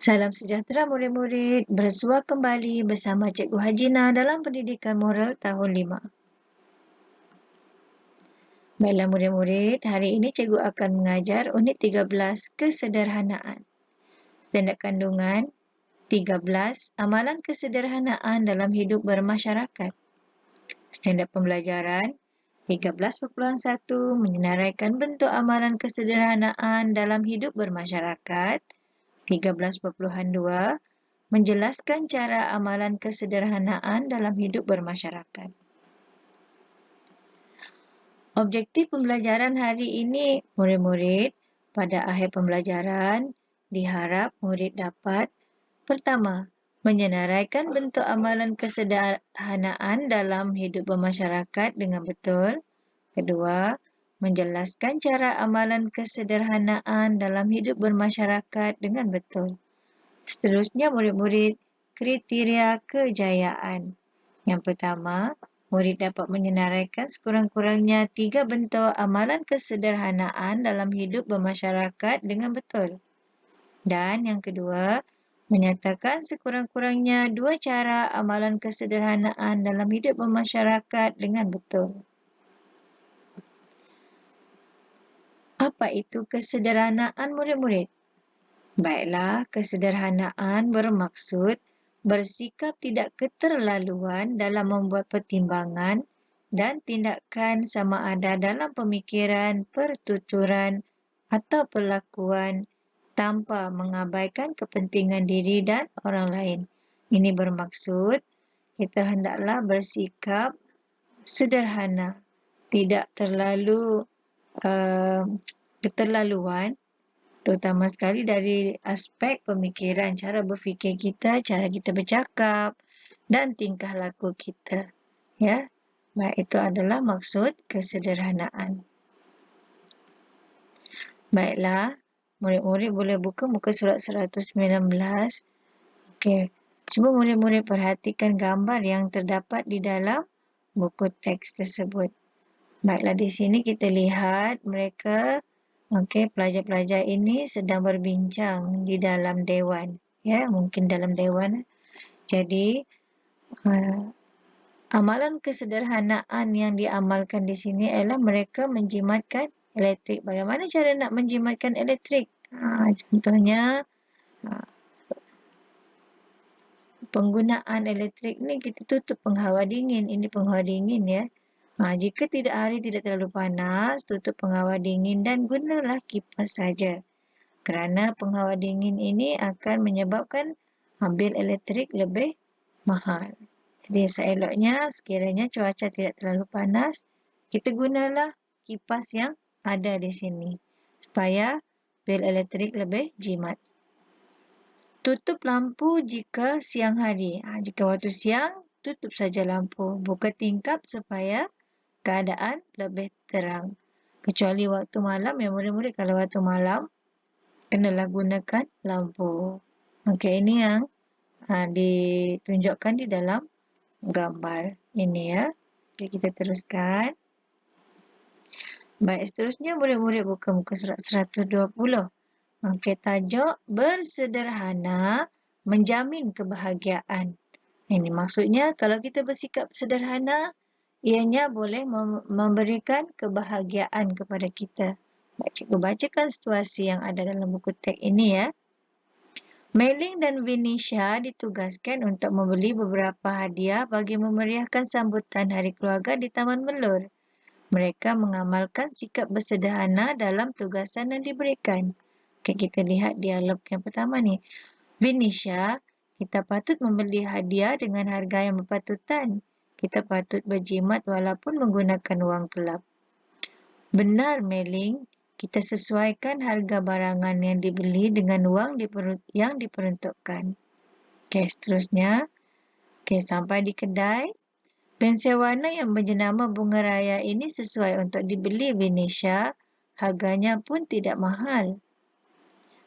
Salam sejahtera murid-murid, bersua kembali bersama Cikgu Hajina dalam Pendidikan Moral tahun 5. Baiklah murid-murid, hari ini Cikgu akan mengajar unit 13, Kesederhanaan. Standard kandungan 13, Amalan Kesederhanaan dalam Hidup Bermasyarakat. Standard pembelajaran 13.1, Menyenaraikan bentuk amalan kesederhanaan dalam hidup bermasyarakat. 13.2, Menjelaskan cara amalan kesederhanaan dalam hidup bermasyarakat. Objektif pembelajaran hari ini, murid-murid, pada akhir pembelajaran, diharap murid dapat: pertama, menyenaraikan bentuk amalan kesederhanaan dalam hidup bermasyarakat dengan betul. Kedua, menjelaskan cara amalan kesederhanaan dalam hidup bermasyarakat dengan betul. Seterusnya, murid-murid, kriteria kejayaan. Yang pertama, murid dapat menyenaraikan sekurang-kurangnya 3 bentuk amalan kesederhanaan dalam hidup bermasyarakat dengan betul. Dan yang kedua, menyatakan sekurang-kurangnya 2 cara amalan kesederhanaan dalam hidup bermasyarakat dengan betul. Apa itu kesederhanaan, murid-murid? Baiklah, kesederhanaan bermaksud bersikap tidak keterlaluan dalam membuat pertimbangan dan tindakan sama ada dalam pemikiran, pertuturan atau perlakuan tanpa mengabaikan kepentingan diri dan orang lain. Ini bermaksud kita hendaklah bersikap sederhana, tidak terlalu keterlaluan, terutama sekali dari aspek pemikiran, cara berfikir kita, cara kita bercakap dan tingkah laku kita. Ya, baik, itu adalah maksud kesederhanaan. Baiklah, murid-murid boleh buka muka surat 119. Okey, cuba murid-murid perhatikan gambar yang terdapat di dalam buku teks tersebut. Baiklah, di sini kita lihat mereka, pelajar-pelajar ini sedang berbincang di dalam dewan. Ya, mungkin dalam dewan. Jadi, amalan kesederhanaan yang diamalkan di sini ialah mereka menjimatkan elektrik. Bagaimana cara nak menjimatkan elektrik? Contohnya, penggunaan elektrik ni kita tutup penghawa dingin. Ini penghawa dingin, ya. Jika hari tidak terlalu panas, tutup penghawa dingin dan gunalah kipas saja. Kerana penghawa dingin ini akan menyebabkan bil elektrik lebih mahal. Jadi seeloknya sekiranya cuaca tidak terlalu panas, kita gunalah kipas yang ada di sini supaya bil elektrik lebih jimat. Tutup lampu jika siang hari. Jika waktu siang, tutup saja lampu. Buka tingkap supaya keadaan lebih terang. Kecuali waktu malam, ya murid-murid, kalau waktu malam, kenalah gunakan lampu. Okey, ini yang ditunjukkan di dalam gambar ini, ya. Okey, kita teruskan. Baik, seterusnya murid-murid buka muka surat 120. Okey, tajuk bersederhana menjamin kebahagiaan. Ini maksudnya kalau kita bersikap sederhana, ianya boleh memberikan kebahagiaan kepada kita. Baik, cikgu bacakan situasi yang ada dalam buku teks ini, ya. Mei-ling dan Vinisha ditugaskan untuk membeli beberapa hadiah bagi memeriahkan sambutan Hari Keluarga di Taman Melur. Mereka mengamalkan sikap bersederhana dalam tugasan yang diberikan. Okey, kita lihat dialog yang pertama ni. Vinisha, kita patut membeli hadiah dengan harga yang berpatutan. Kita patut berjimat walaupun menggunakan wang gelap. Benar, Mei-ling. Kita sesuaikan harga barangan yang dibeli dengan wang yang diperuntukkan. Okey, seterusnya. Okey, sampai di kedai. Pensel warna yang berjenama bunga raya ini sesuai untuk dibeli Vinisha. Harganya pun tidak mahal.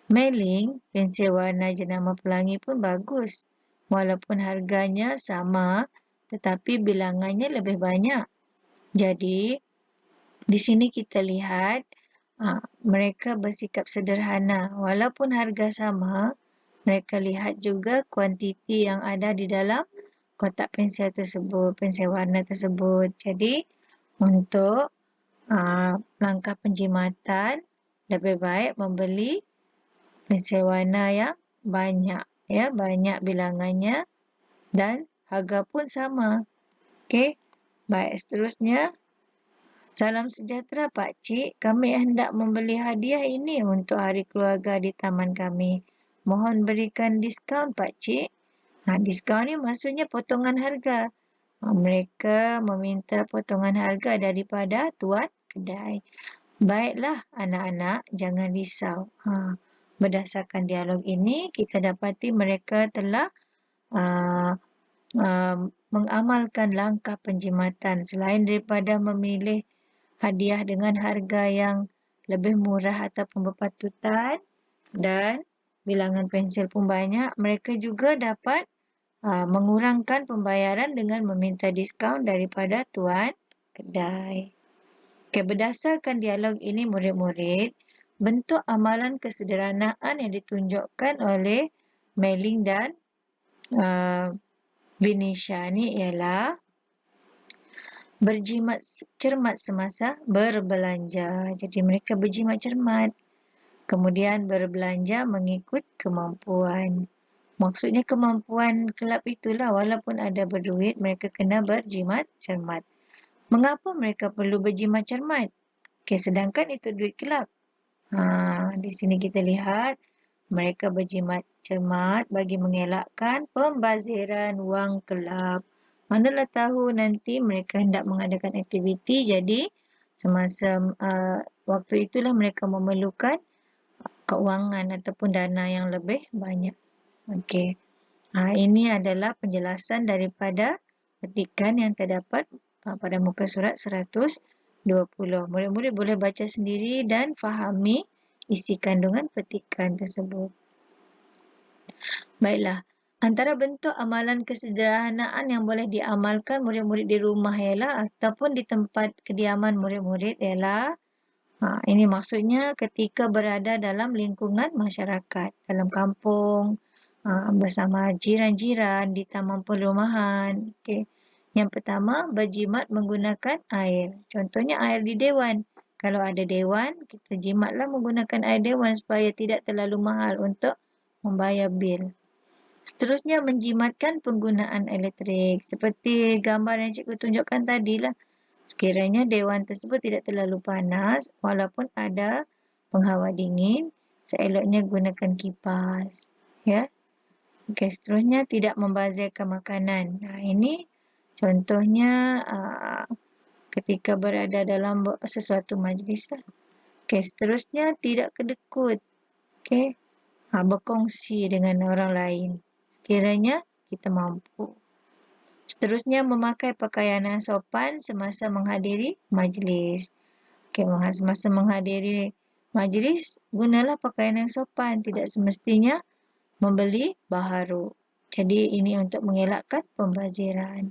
Mei-ling, pensel warna jenama pelangi pun bagus. Walaupun harganya sama, tetapi bilangannya lebih banyak. Jadi, di sini kita lihat mereka bersikap sederhana. Walaupun harga sama, Mereka lihat juga kuantiti yang ada di dalam kotak pensel tersebut, pensel warna tersebut. Jadi, untuk langkah penjimatan, lebih baik membeli pensel warna yang banyak, ya, banyak bilangannya dan harga pun sama. Okey. Baik, seterusnya. Salam sejahtera Pak Cik, kami hendak membeli hadiah ini untuk hari keluarga di taman kami. Mohon berikan diskaun Pak Cik. Diskaun ni maksudnya potongan harga. Mereka meminta potongan harga daripada tuan kedai. Baiklah anak-anak, jangan risau. Berdasarkan dialog ini, kita dapati mereka telah mengamalkan langkah penjimatan selain daripada memilih hadiah dengan harga yang lebih murah ataupun berpatutan dan bilangan pensel pun banyak, mereka juga dapat mengurangkan pembayaran dengan meminta diskaun daripada tuan kedai. Okay, berdasarkan dialog ini murid-murid, bentuk amalan kesederhanaan yang ditunjukkan oleh Mei-Ling dan Vinisha ni ialah berjimat cermat semasa berbelanja. Jadi mereka berjimat cermat. Kemudian berbelanja mengikut kemampuan. Maksudnya kemampuan kelab itulah, walaupun ada berduit, mereka kena berjimat cermat. Mengapa mereka perlu berjimat cermat? Okay, sedangkan itu duit kelab. Di sini kita lihat mereka berjimat cermat bagi mengelakkan pembaziran wang kelab. Manalah tahu nanti mereka hendak mengadakan aktiviti, jadi semasa waktu itulah mereka memerlukan keuangan ataupun dana yang lebih banyak. Okey. Ini adalah penjelasan daripada petikan yang terdapat pada muka surat 120. Murid-murid boleh baca sendiri dan fahami isi kandungan petikan tersebut. Baiklah, antara bentuk amalan kesederhanaan yang boleh diamalkan murid-murid di rumah ialah ataupun di tempat kediaman murid-murid ialah ini maksudnya ketika berada dalam lingkungan masyarakat, dalam kampung, bersama jiran-jiran di taman perumahan. Okay. Yang pertama, berjimat menggunakan air. Contohnya air di dewan. Kalau ada dewan, kita jimatlah menggunakan air dewan supaya tidak terlalu mahal untuk membayar bil. Seterusnya, menjimatkan penggunaan elektrik. Seperti gambar yang cikgu tunjukkan tadilah. Sekiranya dewan tersebut tidak terlalu panas, walaupun ada penghawa dingin, seeloknya gunakan kipas. Ya. Okey, seterusnya tidak membazirkan makanan. Ini contohnya ketika berada dalam sesuatu majlis lah. Okey, seterusnya tidak kedekut. Okey. Berkongsi dengan orang lain. Sekiranya kita mampu. Seterusnya memakai pakaian yang sopan semasa menghadiri majlis. Okey, semasa menghadiri majlis, gunalah pakaian yang sopan. Tidak semestinya membeli baharu. Jadi ini untuk mengelakkan pembaziran.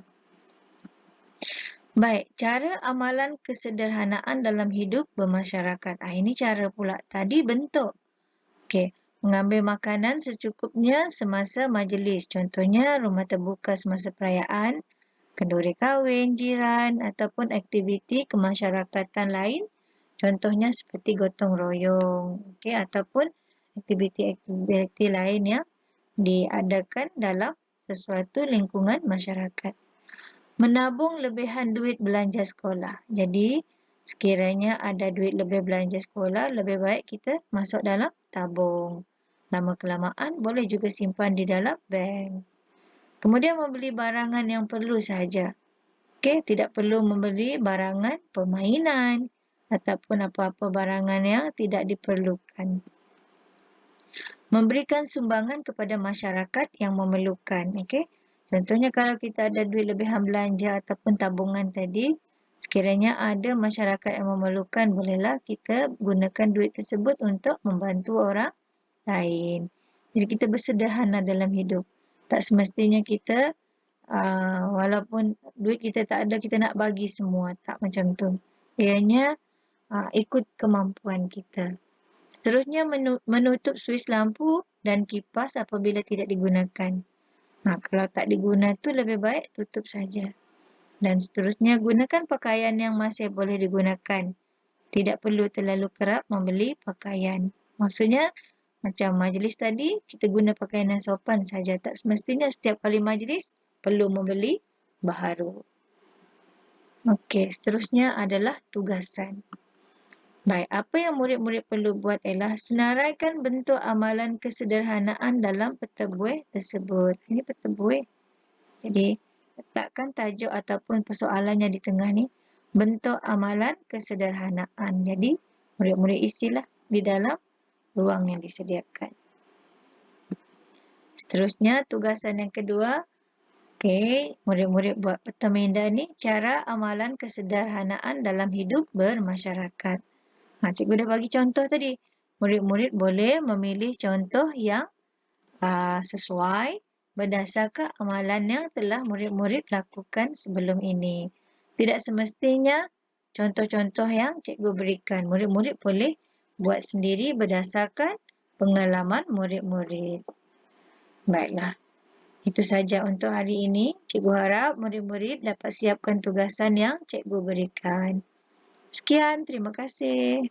Baik, cara amalan kesederhanaan dalam hidup bermasyarakat. Ini cara pula. Tadi bentuk. Okey, mengambil makanan secukupnya semasa majlis. Contohnya rumah terbuka semasa perayaan, kenduri kahwin, jiran ataupun aktiviti kemasyarakatan lain. Contohnya seperti gotong royong, okey, ataupun aktiviti-aktiviti lain yang diadakan dalam sesuatu lingkungan masyarakat. Menabung lebihan duit belanja sekolah. Jadi, sekiranya ada duit lebih belanja sekolah, lebih baik kita masuk dalam tabung. Lama-kelamaan boleh juga simpan di dalam bank. Kemudian membeli barangan yang perlu sahaja. Okey, tidak perlu membeli barangan permainan ataupun apa-apa barangan yang tidak diperlukan. Memberikan sumbangan kepada masyarakat yang memerlukan. Okey. Contohnya kalau kita ada duit lebihan belanja ataupun tabungan tadi, sekiranya ada masyarakat yang memerlukan, bolehlah kita gunakan duit tersebut untuk membantu orang lain. Jadi kita bersederhana dalam hidup. Tak semestinya kita walaupun duit kita tak ada, kita nak bagi semua. Tak macam tu. Ianya ikut kemampuan kita. Seterusnya menutup suis lampu dan kipas apabila tidak digunakan. Kalau tak diguna tu lebih baik tutup saja. Dan seterusnya gunakan pakaian yang masih boleh digunakan. Tidak perlu terlalu kerap membeli pakaian. Maksudnya macam majlis tadi kita guna pakaian yang sopan saja. Tak semestinya setiap kali majlis perlu membeli baharu. Okey, seterusnya adalah tugasan. Baik, apa yang murid-murid perlu buat ialah senaraikan bentuk amalan kesederhanaan dalam peta buih tersebut. Ini peta buih. Jadi, letakkan tajuk ataupun persoalannya di tengah ni. Bentuk amalan kesederhanaan. Jadi, murid-murid isilah di dalam ruang yang disediakan. Seterusnya, tugasan yang kedua. Okey, murid-murid buat peta minda ni cara amalan kesederhanaan dalam hidup bermasyarakat. Cikgu dah bagi contoh tadi. Murid-murid boleh memilih contoh yang sesuai berdasarkan amalan yang telah murid-murid lakukan sebelum ini. Tidak semestinya contoh-contoh yang cikgu berikan. Murid-murid boleh buat sendiri berdasarkan pengalaman murid-murid. Baiklah. Itu saja untuk hari ini. Cikgu harap murid-murid dapat siapkan tugasan yang cikgu berikan. Sekian, terima kasih.